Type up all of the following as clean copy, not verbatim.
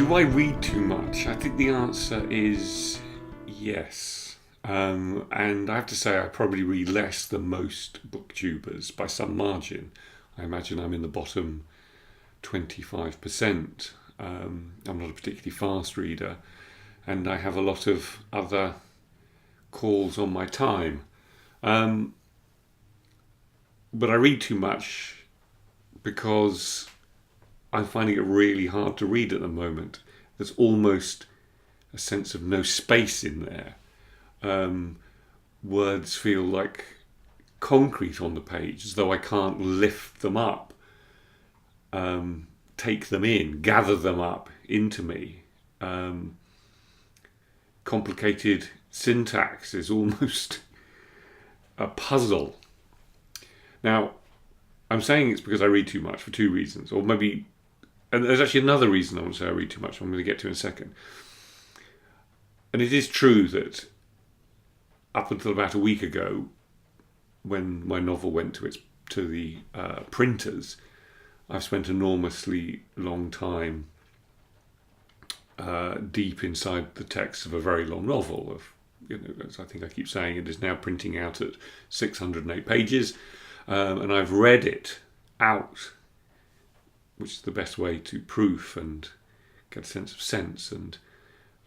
Do I read too much? I think the answer is yes. And I have to say I probably read less than most booktubers by some margin. I imagine I'm in the bottom 25%. I'm not a particularly fast reader, and I have a lot of other calls on my time. But I read too much because I'm finding it really hard to read at the moment. There's almost a sense of no space in there. Words feel like concrete on the page, as though I can't lift them up, take them in, gather them up into me. Complicated syntax is almost a puzzle. Now, I'm saying it's because I read too much for two reasons, or maybe, and there's actually another reason I want to say I read too much, I'm going to get to in a second. And it is true that up until about a week ago, when my novel went to the printers, I've spent an enormously long time deep inside the text of a very long novel. As I think I keep saying, it is now printing out at 608 pages, and I've read it out, which is the best way to proof and get a sense and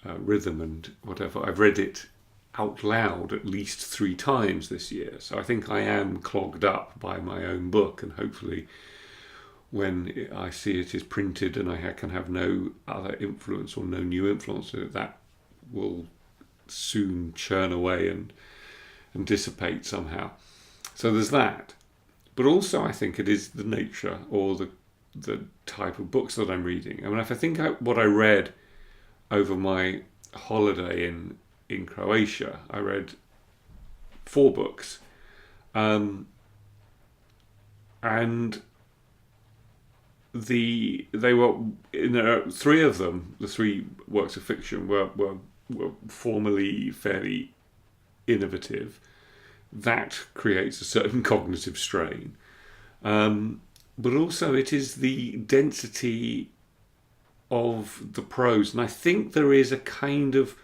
rhythm and whatever. I've read it out loud at least 3 times this year, so I think I am clogged up by my own book, and hopefully when I see it is printed and I can have no other influence or no new influence, that will soon churn away and dissipate somehow. So there's that. But also I think it is the nature or the type of books that I'm reading. I mean, if I think what I read over my holiday in Croatia, I read 4 books, and they were 3 of them. The 3 works of fiction were formally fairly innovative. That creates a certain cognitive strain, but also it is the density of the prose, and I think there is a kind of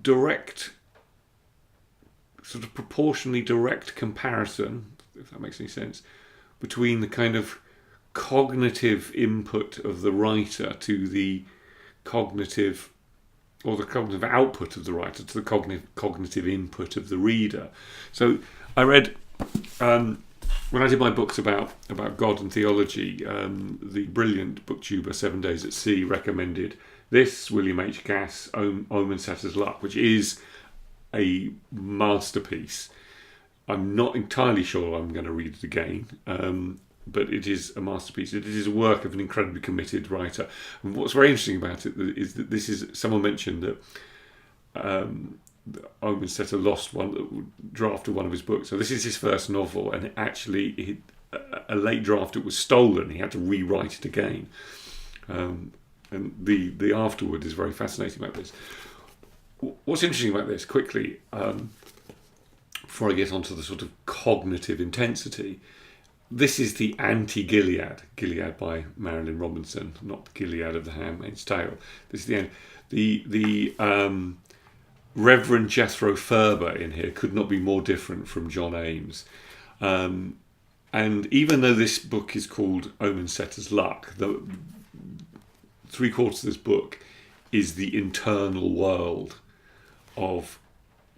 direct, sort of proportionally direct comparison, if that makes any sense, between the kind of cognitive input of the writer to the cognitive, or the cognitive output of the writer to the cognitive input of the reader. So I read, when I did my books about God and theology, the brilliant booktuber 7 Days at Sea recommended this, William H. Gass, Omen Setter's Luck, which is a masterpiece. I'm not entirely sure I'm going to read it again, but it is a masterpiece. It is a work of an incredibly committed writer. And what's very interesting about it is that this is, someone mentioned that Omen Setter lost one draft of one of his books. So this is his first novel, and actually a late draft, it was stolen. He had to rewrite it again. And the afterward is very fascinating about this. What's interesting about this, quickly, before I get onto the sort of cognitive intensity, this is the anti-Gilead. Gilead by Marilyn Robinson, not the Gilead of the Handmaid's Tale. This is the Reverend Jethro Ferber in here could not be more different from John Ames. And even though this book is called Omen Setter's Luck, the 3/4 of this book is the internal world of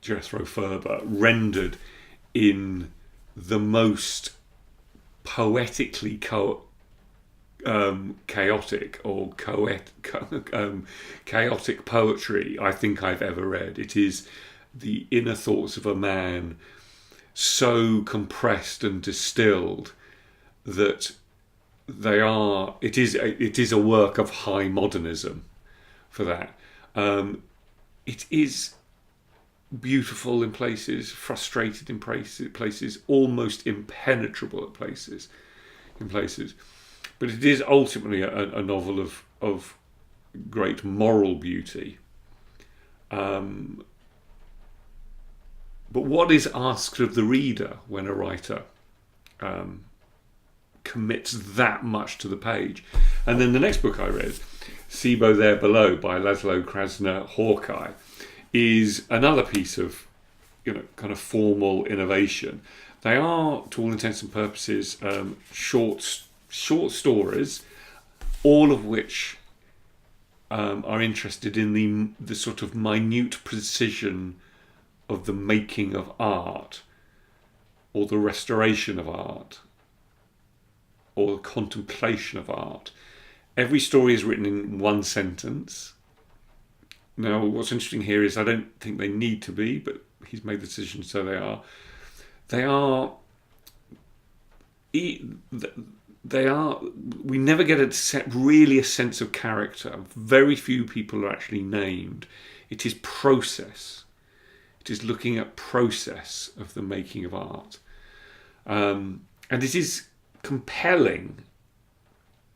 Jethro Ferber, rendered in the most poetically chaotic or chaotic poetry I think I've ever read. It is the inner thoughts of a man so compressed and distilled that it is a work of high modernism for that. It is beautiful in places, frustrated in places, almost impenetrable at places. But it is ultimately a novel of great moral beauty. But what is asked of the reader when a writer commits that much to the page. And then the next book I read, Sibo There Below by Laszlo Krasner, Hawkeye, is another piece of, kind of formal innovation. They are, to all intents and purposes, short stories, all of which are interested in the sort of minute precision of the making of art, or the restoration of art, or the contemplation of art. Every story is written in one sentence. Now, what's interesting here is I don't think they need to be, but he's made the decision, so they are. They are. We never get really a sense of character. Very few people are actually named. It is process. It is looking at process of the making of art, and it is compelling,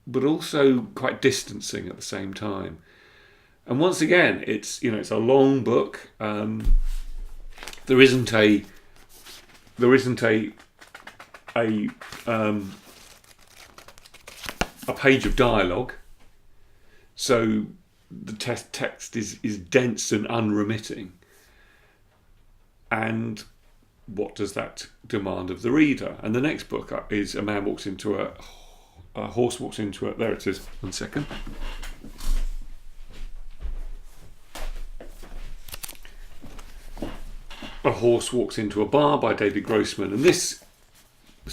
but also quite distancing at the same time. And once again, it's a long book. There isn't a page of dialogue, so the text is dense and unremitting. And what does that demand of the reader? And the next book is a horse walks into it. There it is. 1 second. A Horse Walks into a Bar by David Grossman. And it's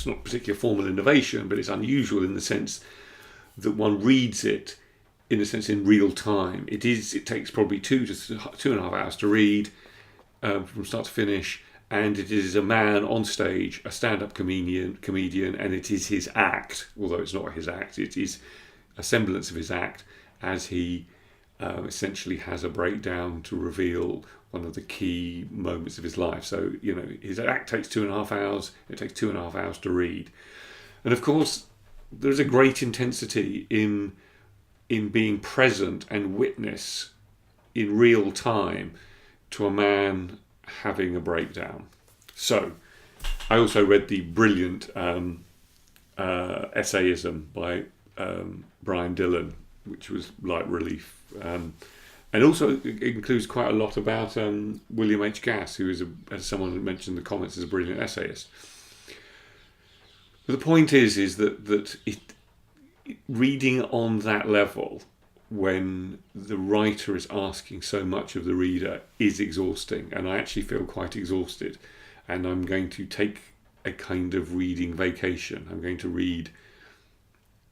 not particularly a formal innovation, but it's unusual in the sense that one reads it in real time. It takes probably 2 to 2.5 hours to read, from start to finish, and it is a man on stage, a stand-up comedian, and it is his act, although it's not his act, it is a semblance of his act, as he essentially has a breakdown to reveal one of the key moments of his life. So, his act takes 2.5 hours, it takes 2.5 hours to read. And of course, there's a great intensity in being present and witness in real time to a man having a breakdown. So, I also read the brilliant essayism by Brian Dillon, which was light relief. And also it includes quite a lot about William H. Gass, who is, as someone mentioned in the comments, is a brilliant essayist. But the point is that reading on that level, when the writer is asking so much of the reader, is exhausting, and I actually feel quite exhausted, and I'm going to take a kind of reading vacation. I'm going to read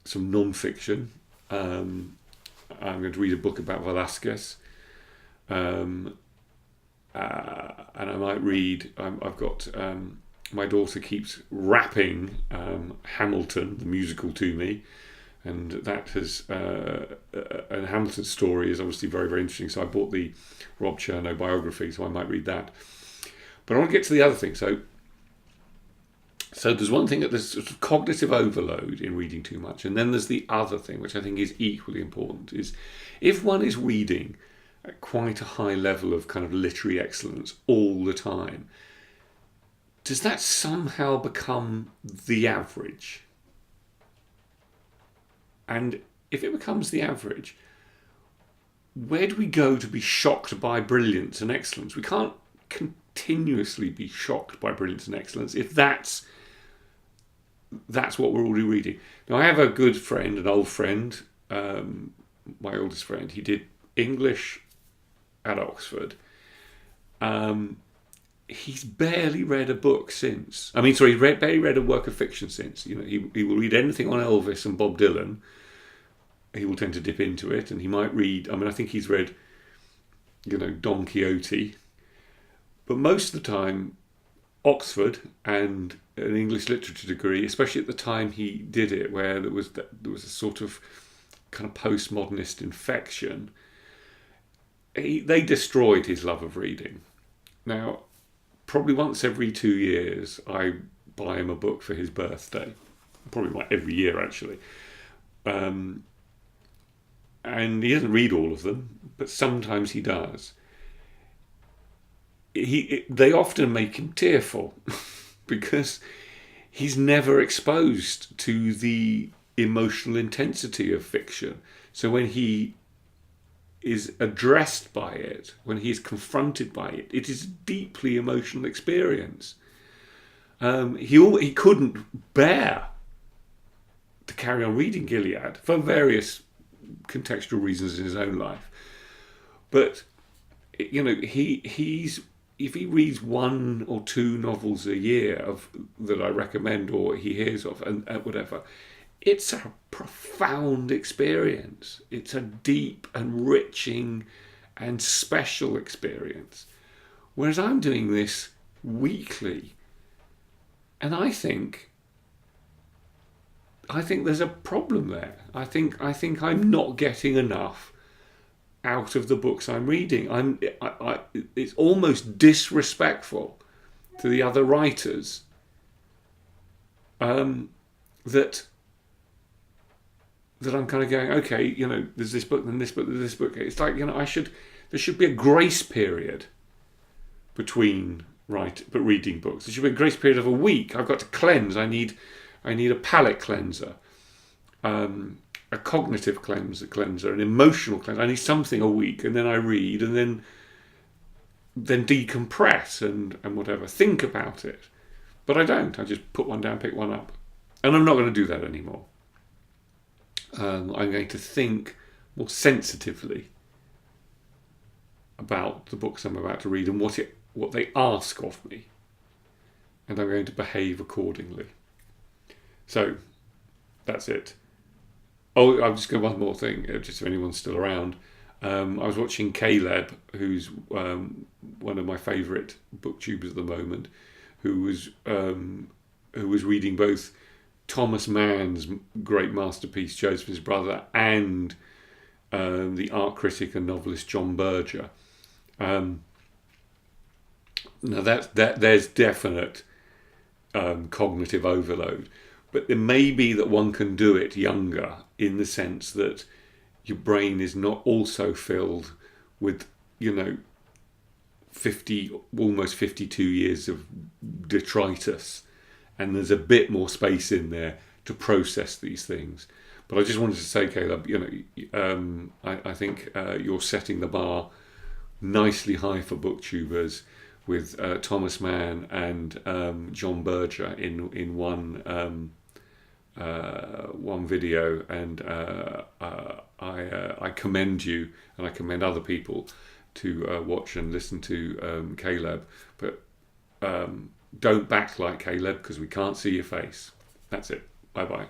some non-fiction. I'm going to read a book about Velasquez, and I might read. I've got my daughter keeps rapping Hamilton the musical to me. And that has, and Hamilton's story is obviously very, very interesting. So I bought the Rob Chernow biography, so I might read that. But I want to get to the other thing. So there's one thing that there's sort of cognitive overload in reading too much. And then there's the other thing, which I think is equally important, is if one is reading at quite a high level of kind of literary excellence all the time, does that somehow become the average? And if it becomes the average, where do we go to be shocked by brilliance and excellence? We can't continuously be shocked by brilliance and excellence if that's what we're already reading. Now, I have a good friend, an old friend, my oldest friend. He did English at Oxford. He's barely read a book since. He's barely read a work of fiction since. He will read anything on Elvis and Bob Dylan. He will tend to dip into it, and he might read. I think he's read, Don Quixote. But most of the time, Oxford and an English literature degree, especially at the time he did it, where there was a sort of kind of postmodernist infection. They destroyed his love of reading. Now, probably once every 2 years, I buy him a book for his birthday. Probably like every year, actually. And he doesn't read all of them, but sometimes he does. They often make him tearful because he's never exposed to the emotional intensity of fiction. So when he is addressed by it, when he is confronted by it, it is a deeply emotional experience. He couldn't bear to carry on reading Gilead for various contextual reasons in his own life. But he's if he reads one or two novels a year that I recommend or he hears of and whatever, it's a profound experience. It's a deep, enriching, and special experience. Whereas I'm doing this weekly, and I think there's a problem there. I think I'm not getting enough out of the books I'm reading. It's almost disrespectful to the other writers that I'm kind of going, okay, there's this book, then this book, there's this book. It's like, there should be a grace period between reading books. There should be a grace period of a week. I've got to cleanse. I need a palate cleanser, a cognitive cleanser, an emotional cleanser. I need something a week, and then I read, and then decompress and whatever. Think about it. But I don't. I just put one down, pick one up. And I'm not going to do that anymore. I'm going to think more sensitively about the books I'm about to read and what they ask of me. And I'm going to behave accordingly. So, that's it. Oh, I'll just go one more thing, just if anyone's still around. I was watching Caleb, who's one of my favourite booktubers at the moment, who was reading both Thomas Mann's great masterpiece, Joseph's Brother, and the art critic and novelist John Berger. Now there's definite cognitive overload, but it may be that one can do it younger, in the sense that your brain is not also filled with almost 52 years of detritus, and there's a bit more space in there to process these things. But I just wanted to say, Caleb, I think you're setting the bar nicely high for booktubers with Thomas Mann and John Berger in one video, and I commend you, and I commend other people to watch and listen to Caleb. But don't back like Caleb, because we can't see your face. That's it. Bye bye.